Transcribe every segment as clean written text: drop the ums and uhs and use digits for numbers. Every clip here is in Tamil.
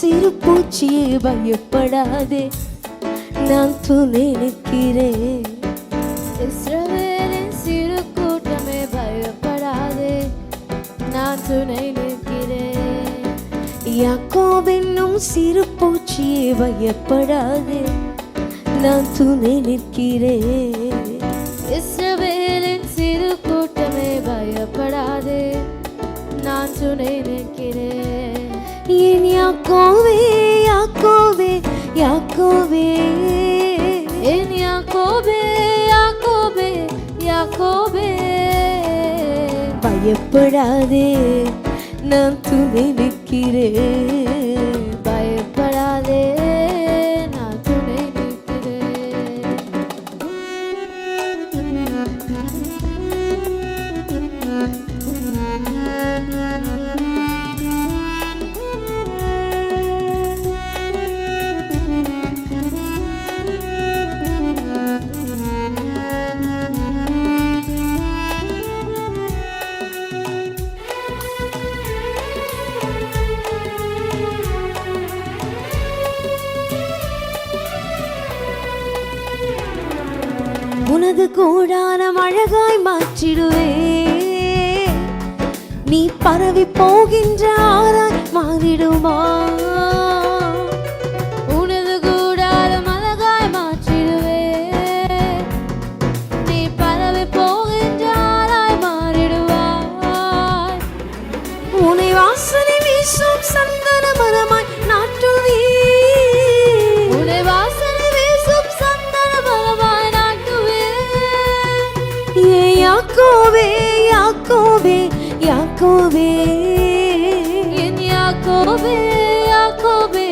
சிறு பூச்சியே பயப்படாதே, நான் துணை நிற்கிறேன். இஸ்ரவேலின் சிறு கூட்டமே பயப்படாதே, நான் துணை நிற்கிறேன். யாக்கோபென்னும் சிறு பூச்சியே பயப்படாதே, நான் துணை நிற்கிறேன். இஸ்ரவேலின் சிறு கூட்டமே பயப்படாதே, நான் துணை நிற்கிறேன். என் யாக்கோவே யாக்கோவே யாக்கோவே, என் யாக்கோபே யாக்கோபே யாக்கோபே, பயப்படாதே, நான் துணை நிற்கிறேன். பயப்படாதே, நான் துணை நிற்கிறேன். உனது கூடாரம் அழகாய் மாற்றிடுவே, நீ பரவி போகின்ற ஆராய் மாறிடுமா. உனது கூடாரம் அழகாய் மாற்றிடுவே, நீ பரவி போகின்ற ஆளாய் மாறிடுவாய். உன்னை வாசனை வீசும் சந்தன மரமாய் நாட்டுவே, உன்னை வாசனை வீசும் சந்தன மரமாய் நாட்டுவே. யாக்கோவே யாக்கோவே யாக்கோவே, என் யாக்கோபே யாக்கோபே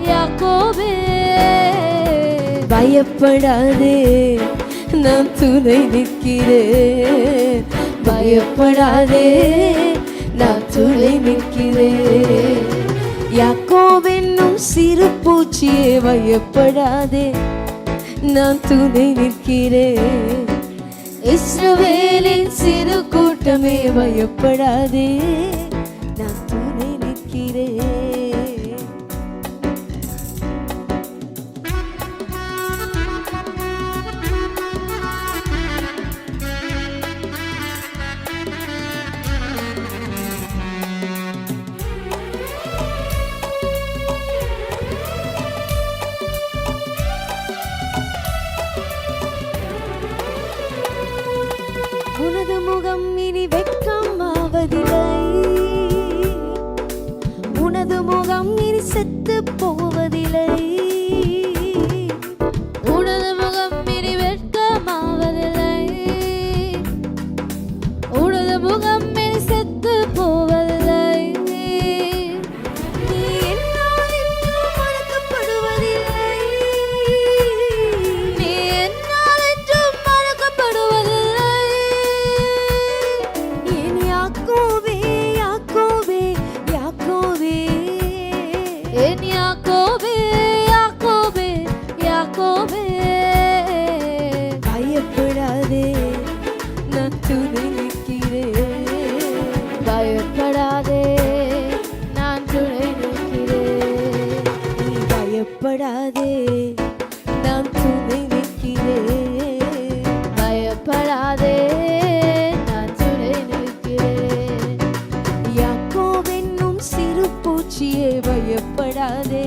யாக்கோபே, பயப்படாதே, நான் துணை நிற்கிறேன். பயப்படாதே, நான் துணை நிற்கிறேன். யாக்கோபென்னும் சிறு பூச்சியே பயப்படாதே, நான் துணை நிற்கிறேன். இஸ்ரவேலின் சிறு கூட்டமே பயப்படாதே, நான் துணை நிற்கிறேன். உனது முகம் இனி வெட்கம் ஆவதில்லை, உனது முகம் இனி செத்து போவதில்லை. உனது முகம் இனி வெட்கமாவதில்லை, உனது முகம் இனி செத்து போவதில்லை. நீ என்னால் என்றும் மறக்கப்படுவதில்லை, நீ என்னால் என்றும் மறக்கப்படுவதில்லை. என் யாக்கோவே யாக்கோவே யாக்கோவே, என் யாக்கோபே யாக்கோபே யாக்கோபே, பயப்படாதே, நான் துணை நிற்கிறேன். பயப்படாதே, நான் துணை நிற்கிறேன். நீ பயப்படாதே, நான் துணை நிற்கிறேன். பயப்படாதே, நான் துணை நிற்கிறேன். யாக்கோபென்னும் சிறு பூச்சியே பயப்படாதே,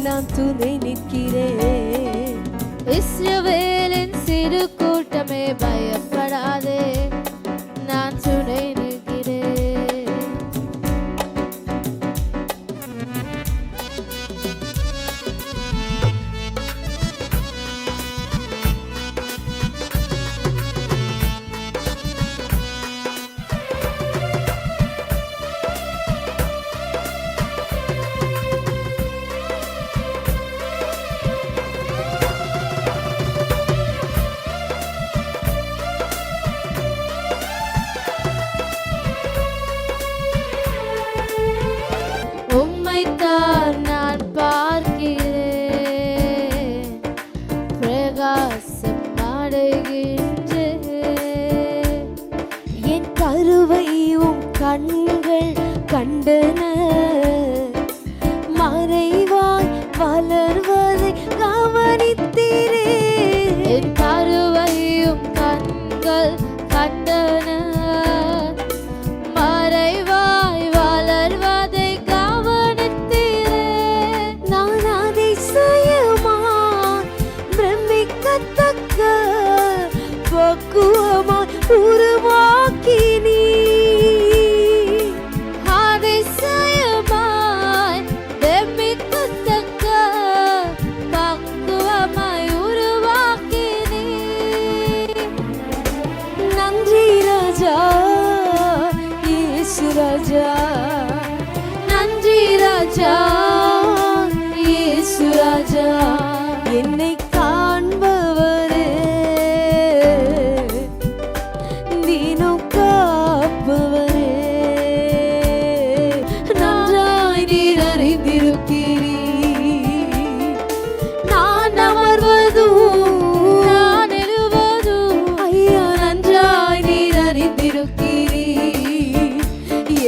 நான் துணை நிற்கிறேன். இஸ்ரவேலின் சிறு கூட்டமே பயப்படாதே, நான் துணை நிற்கிறேன். உம்மைத்தான் நான் பார்க்கிறேன், பிரகாசம் அடைகின்றேன். என் கருவை உம் கண்கள் கண்டன, பக்குவமாய் உருவாக்கினீ அதிசயமாய் பிரமிக்கத்தக்க பக்குவமாய் உருவாக்கினீ. நன்றி ராஜா இயேசு ராஜா, நன்றி ராஜா இயேசு ராஜா. என்னை காண்பவரே தினம் காப்பவரே, நன்றாய் நீர் அறிந்திருக்கிறீர். நான் அமர்வதும் நான் எழுவதும் ஐயா நன்றாய் நீர் அறிந்திருக்கிறீர்.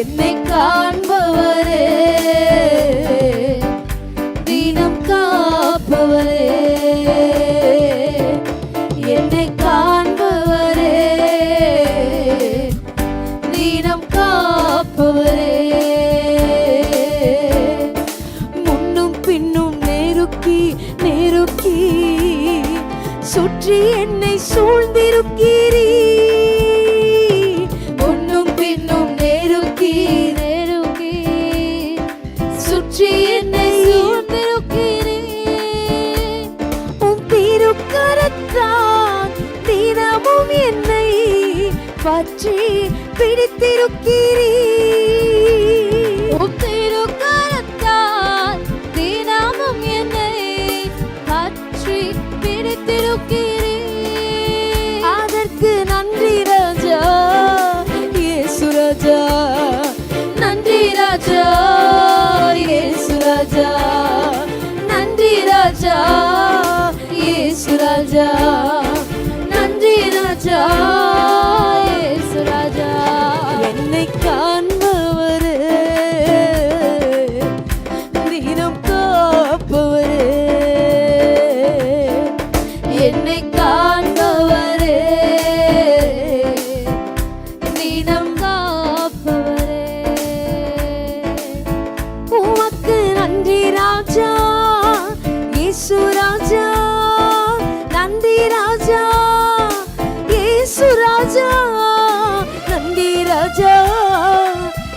என்னை காண்பவரே தினம் காப்பவரே, என்னை காண்பவரே தினம் காப்பவரே. முன்னும் பின்னும் நெருக்கி நெருக்கி சுற்றி என்னை சூழ்ந்திருக்கிறீர். முன்னும் பின்னும் நெருக்கி நெருக்கி சுற்றி என்னை சூழ்ந்திருக்கிறீர். உம் திருக்கரத்தால் தினமும் என்னை பற்றி பிடித்திருக்கிறீர். உம் திருக்கரத்தால் தினமும் என்னை பற்றி பிடித்திருக்கிறீர். அதற்கு நன்றி ராஜா இயேசு ராஜா, நன்றி ராஜா இயேசு ராஜா, நன்றி ராஜா இயேசு ராஜா, நன்றி ராஜா இயேசு ராஜா. என்னை காண்பவரே தினம் காப்பவரே, என்னை காண்பவரே தினம் காப்பவரே. உமக்கு நன்றி ராஜா இயேசு ராஜா, நன்றி ராஜா இயேசு ராஜா, நன்றி ராஜா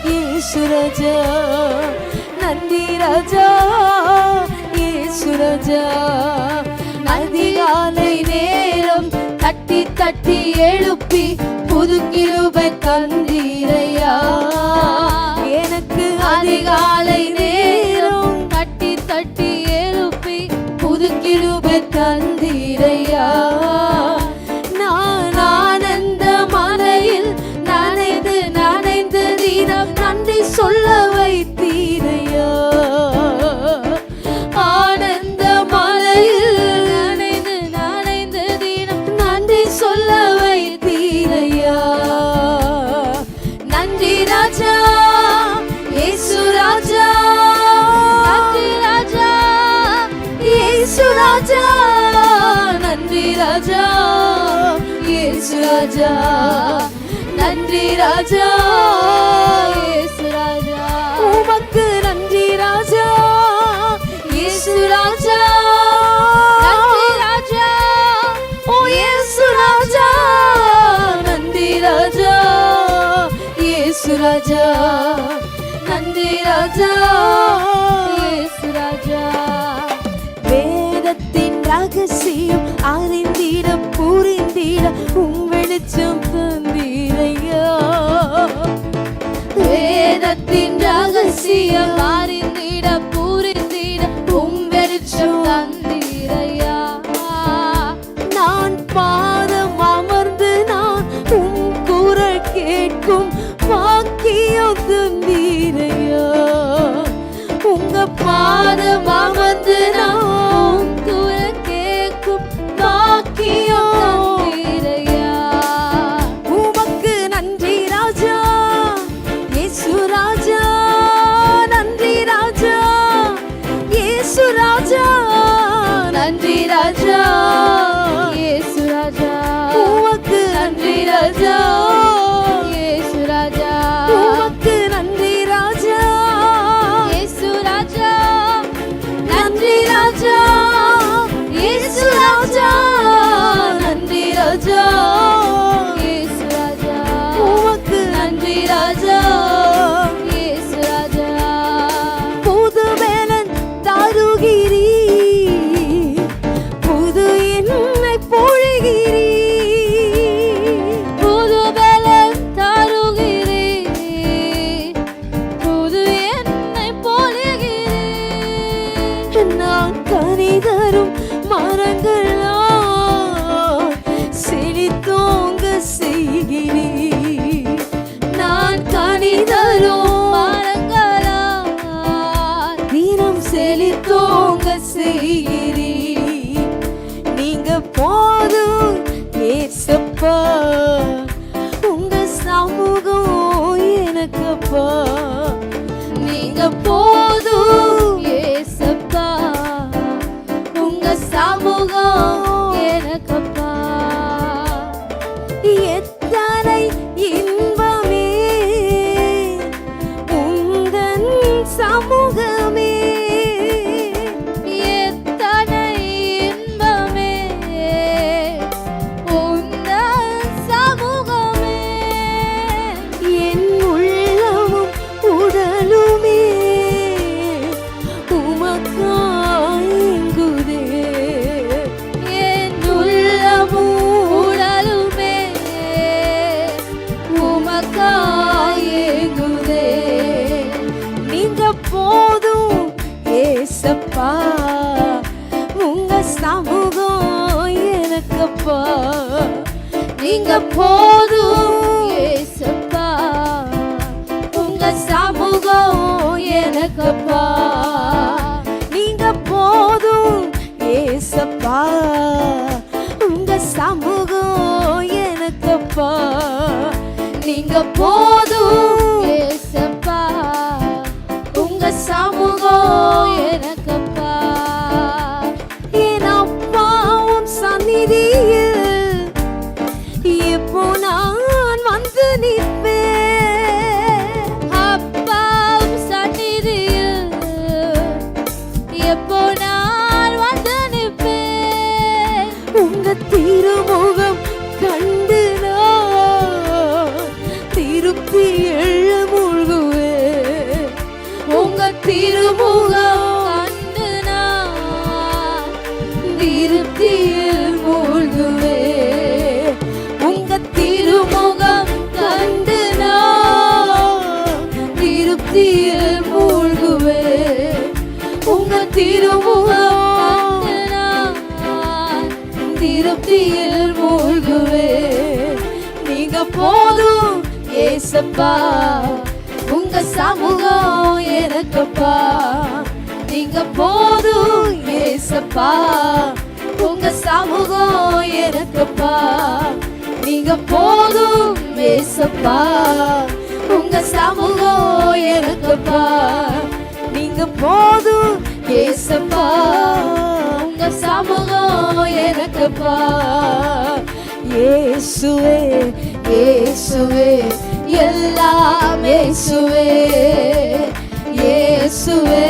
இயேசு ராஜா, நன்றி ராஜா இயேசு ராஜா. அதிகாலை நேரம் தட்டி தட்டி எழுப்பி புது கிருபை தந்தீரையா. எனக்கு அதிகாலை நேரம் தட்டி தட்டி எழுப்பி புது கிருபை தந்தீரையா. நான் ஆனந்த மலையில் நனைந்து நனைந்து தினம் நன்றி சொல்ல வைத்தீரையா. ஆனந்த மலையில் நனைந்து நனைந்து தினம் நன்றி சொல்ல வைத்தீரையா. நன்றி ராஜா இயேசு ராஜா, நன்றி ராஜா இயேசு ராஜா, நன்றி ராஜா இயேசு ராஜா, நன்றி ராஜா இயேசு ராஜா. உமக்கு நன்றி ராஜா இயேசு ராஜா, நன்றி ராஜா ஓ இயேசு ராஜா, நன்றி ராஜா இயேசு ராஜா, நன்றி ராஜா இயேசு ராஜா. வேதத்தின் ரகசியம் அறிந்திட புரிந்திட உம் வெளிச்சம் தந்தீரையா. வேதத்தின் ரகசியம் அறிந்திட புரிந்திட உம் வெளிச்சம் தந்தீரையா. நான் பாதம் அமர்ந்து நான் உம் குரல் கேட்கும் பாக்கியம் தந்தீரையா. உங்க பாதம் அமர்ந்து நான் குரல் கேட்கும் பாக்கியம் தந்தீரையா. உமக்கு நன்றி ராஜா இயேசு ராஜா, நன்றி ராஜா இயேசு ராஜா, நன்றி ராஜா இயேசு ராஜா. உமக்கு நன்றி ராஜா இயேசு ராஜா. உமக்கு நன்றி ராஜா இயேசு ராஜா. நன்றி ராஜா இயேசு ராஜா, நன்றி ராஜா கனி தரும் மரங்களா செழித்தோங்க செய்கிறீர். நான் கனி தரும் மரங்களா தினம் செழித்தோங்க செய்கிறீர். நீங்க போதும் ஏசப்பா, உங்க சமூகம் எனக்கப்பா. நீங்க போதும் ஏசப்பா, உங்க சமூகம் எனக்கப்பா. எத்தனை இன்பமே உந்தன் சமூகமே, எத்தனை இன்பமே உந்தன் சமூகமே. என் உள்ளமும் உடலுமே உமக்காயங்குதே. என் உள்ளமும் உடலுமே உமக்காயேங்குதே. நீங்க போதும் ஏசப்பா, உங்க சமூகம் எனக்கப்பா. நீங்க போதும் ஏசப்பா, உங்க சமூகம் எனக்கப்பா. நீங்க போதும் ஏசப்பா, உங்க சமூகம் எனக்கப்பா. நீங்க போதும் ஏசப்பா, உங்க சமூகம் எனக்கப்பா. என் அப்பாவும் சந்நிதியில் எப்போ நான் வந்து நிற்பேன். அப்பாவும் சந்நிதியில் எப்போ நான் வந்து நிற்பேன். உங்க திருமுகம் கண்டு நான் திருப்தி எழ மூழ்குவேன். உங்க திருமுகம் கண்டு நான் திருப்தியில் மூழ்குவேன். உங்க திருமுகம் கண்டு நான் திருப்தியில் மூழ்குவேன். உங்க திருமுகம் கண்டு நான் திருப்தியில் மூழ்குவேன். நீங்க போதும் ஏசப்பா, உங்க சமூகம் எனக்கப்பா. நீங்க போதும் ஏசப்பா, உங்க சமூகம் எனக்கப்பா. நீங்க போதும் ஏசப்பா, உங்க சமூகம் எனக்கப்பா. நீங்க போதும் ஏசப்பா, உங்க சமூகம் எனக்கப்பா. இயேசுவே இயேசுவே எல்லாம் இயேசுவே, இயேசுவே,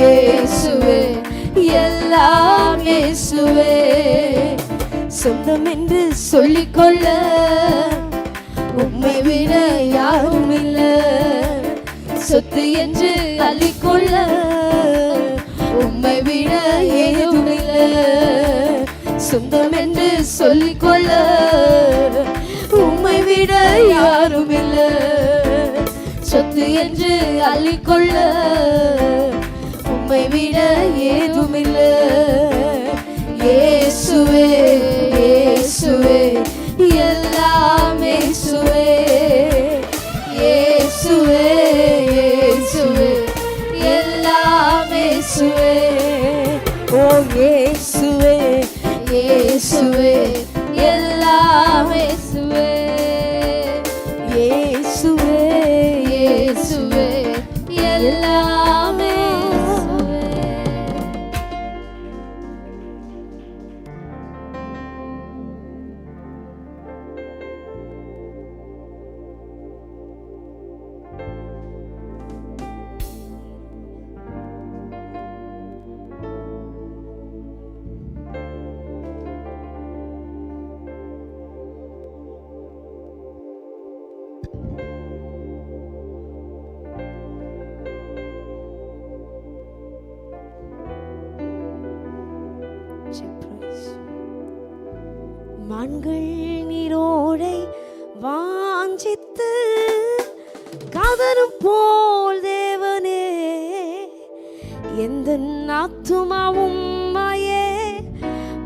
இயேசுவே, எல்லாம் இயேசுவே. சொந்தம் என்று சொல்லிக்கொள்ள உம்மை விட யாரும் இல்ல. சொத்து என்று அள்ளிக்கொள்ள உம்மை விட ஏதும் இல்லை. சொந்தம் என்று சொல்லிக்கொள்ள உம்மை விட யாரும் இல்லை. சொத்து என்று அள்ளிக்கொள்ள உம்மை விட ஏதும் இல்லை. இயேசுவே, இயேசுவே, எல்லாம் இயேசுவே. இயேசுவே, இயேசுவே, எல்லாம் இயேசுவே. ஓ இயேசுவே இயேசுவே, எல்லாம் இயேசுவே. இயேசுவே இயேசுவே, எல்லாம் இயேசுவே. மான்கள் நீரோடை வாஞ்சித்து கதரும் போல் தேவனே எந்த ஆத்துமாவும் உம்மையே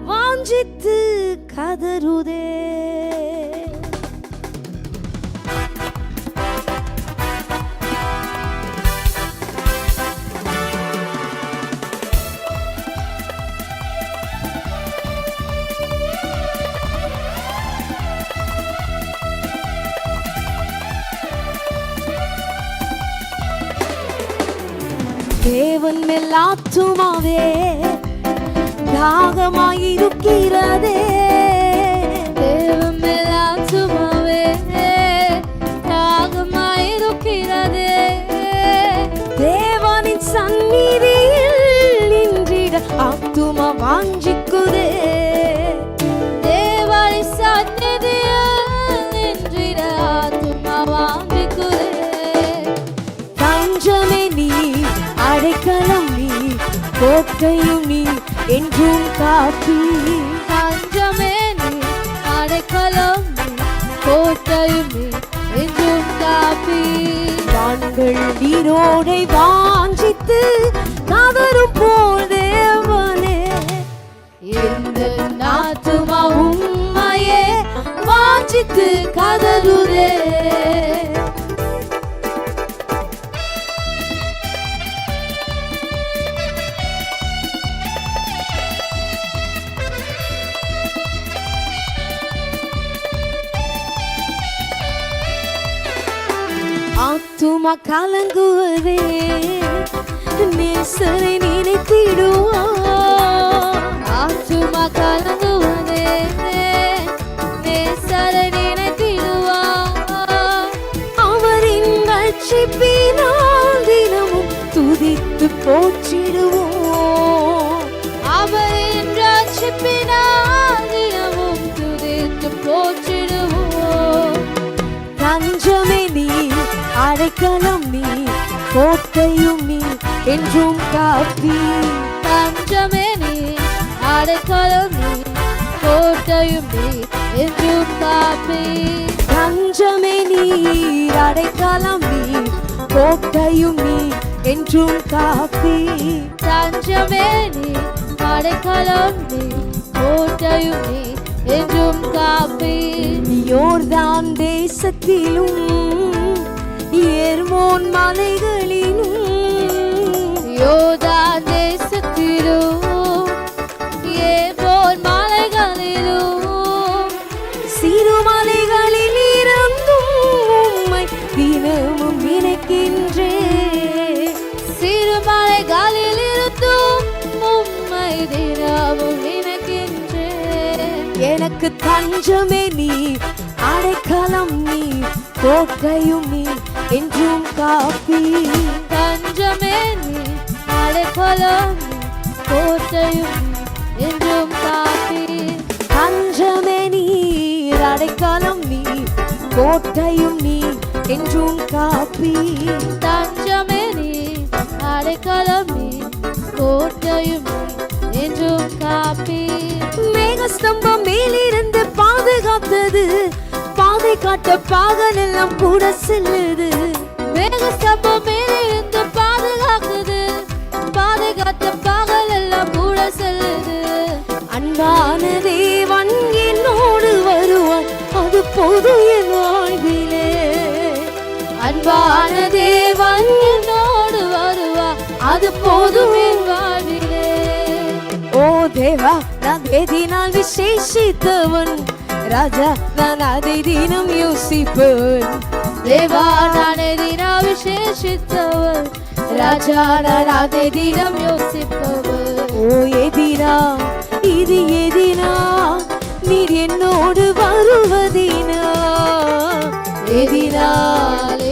வாஞ்சித்து கதறுதே. தேவன் மேல் ஆத்துமாவே தாகமாயிருக்கிறதே. தேவன் மேல் ஆத்துமாவே தாகமாயிருக்கிறதே. தேவனின் சந்நிதியில் நின்றிட ஆத்துமா வாஞ்சிக்குதே. தேவனின் சந்நிதியில் நின்றிட ஆத்துமா வாஞ்சிக்குதே. தஞ்சமே நீ, அடைக்கலம் நீ, கோட்டையும் நீ, என்றும் காப்பி. தஞ்சமே நீ, அடைக்கலம் நீ, கோட்டையும் நீ, என்றும் காப்பி. வான்கள் நீரோடை வாஞ்சித்து கதறும் போல் தேவனே. எந்த ஆத்துமா உம்மையே வாஞ்சித்து கதறுதே. ஆத்துமா கலங்குவதே, நேசரை நினைத்திடுவார். ஆத்துமா கலங்குவதே, நேசரை நினைத்திடுவார். அவரின் ரட்சிப்பினால் தினமும் துதித்து போற்றிடுவோம். அவரின் ரட்சிப்பினால் தினமும் துதித்து போற்றிடுவோம். தஞ்சமே நீ, அடைக்கலம் நீ, கோட்டையும் நீ, என்றும் காப்பி. தஞ்சமே நீ, அடைக்கலம் நீ, கோட்டையும் நீ, என்றும் காப்பி. தஞ்சமே நீ, அடைக்கலம் நீ, கோட்டையும் நீ, என்றும் காப்பி. தஞ்சமே நீ, அடைக்கலம் நீ, கோட்டையும் நீ, என்றும் காப்பி. யோர்தான் தேசத்திலும் எர்மோன் மலைகளிலும் யோர்தான் தேசத்திலும் ஏர்மோன் மலைகளிலும் சிறுமலைகளில் இருந்தும் உம்மை தினமும் நினைக்கின்றேன். சிறுமலைகளில் இருந்தும் உம்மை தினமும் நினைக்கின்றேன். எனக்கு தஞ்சமே நீ, அடைக்கலம் நீ, கோட்டையும் நீ, என்றும் காப்பி. தஞ்சமே நீ, அடைக்கலம் நீ, கோட்டையும் நீ, என்றும் காப்பி. தஞ்சமே நீ, அடைக்கலம் நீ, கோட்டையும் நீ, என்றும் காப்பி. தஞ்சமே நீ, அடைக்கலம் நீ, கோட்டையும் நீ, என்றும் காப்பி. மேகஸ்தம்பம் மேலிருந்து பாதுகாத்தது, பாதை காட்ட பாகலெல்லாம் கூட செல்லுது. மேகஸ்தம்பம் மேலிருந்து பாதுகாக்குது, பாதை காத்த பகல் எல்லாம் கூட செல்லுது. அன்பான தேவன் என்னோடு வருவான், அது போதும் என் வாழ்விலே. அன்பான தேவன் என்னோடு வருவா, அது போதும் என் வாழ்விலே. ஓ தேவா, நான் எதினால் விசேஷித்தவன், ராஜா நான் அதை தினம் யோசிப்பவன். தேவா நான் எதினா விசேஷித்தவர், ராஜா நான் அதை தினம் யோசிப்பவர். ஓ எதினா, இது எதினா, நீர் என்னோடு வருவதினா. எதினால்